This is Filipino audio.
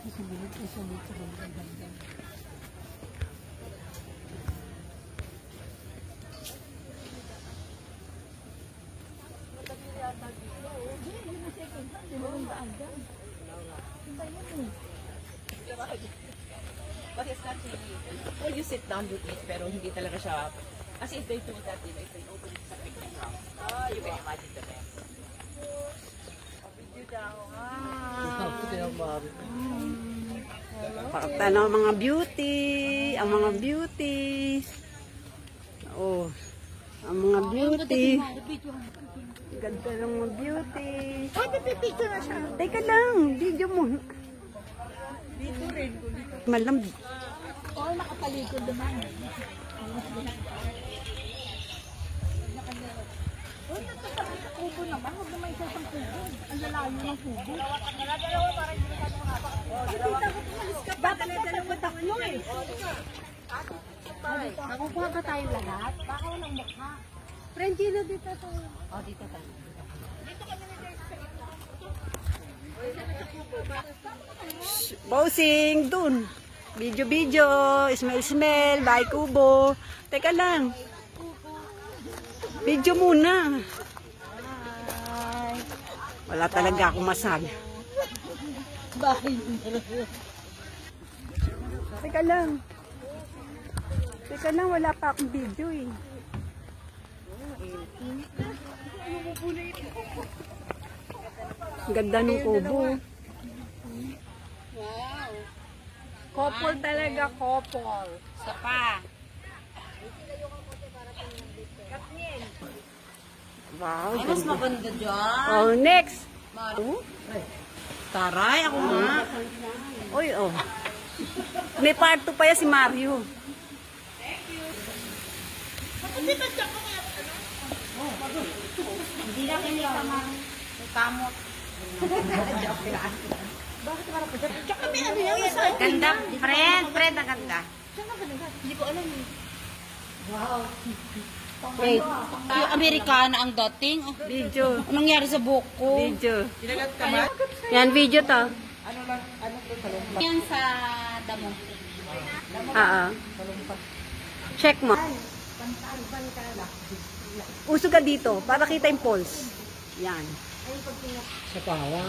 But it's not really, well, you sit down, you eat, pero hindi talaga siya, kasi if they do that, they can open it sa picnic ground. You can imagine the best. Video daw, Pakita ng mga beauty, ang mga beauty. Oh, ang mga beauty. Ganda ng mga beauty. Ay, pipicture na siya. Teka lang, video mo. Dito rin. Malam. Oo, nakatalikod naman. Uy, nagkakita kubo naman. Huwag naman isa isang kubo. Ang lalayo ng kubo. Dalawa para hindi ka naman bakit dalawa taklo eh? Nakukuha ka tayong lahat? Baka walang mukha. Friendino dito to. Oh, dito tayo. Bossing, dun. Video, smell, bye kubo. Teka lang. Video muna. Wala talaga akong masabi. Teka lang. Teka lang, wala pa akong video eh. Ganda ng kubo. Wow. Couple talaga, couple. Sapa. Wow. Ay, mas maganda dyan. Oh, next. Oh? Taray, ako nga. Uy, oh. May part 2 pa yan si Mario. Hindi na kinita nga. May kamot. Bakit parang pa dyan? Tsaka may ano yan? Ganda. Friend, ang ganda. Hindi ko alam eh. Wait, yung Amerikana ang dating. Video. Anong nangyari sa buhok ko? Video. Yan, video to. Yan sa damo. Check mo. Uso ka dito para kita yung pulse. Yan. Sa pawa.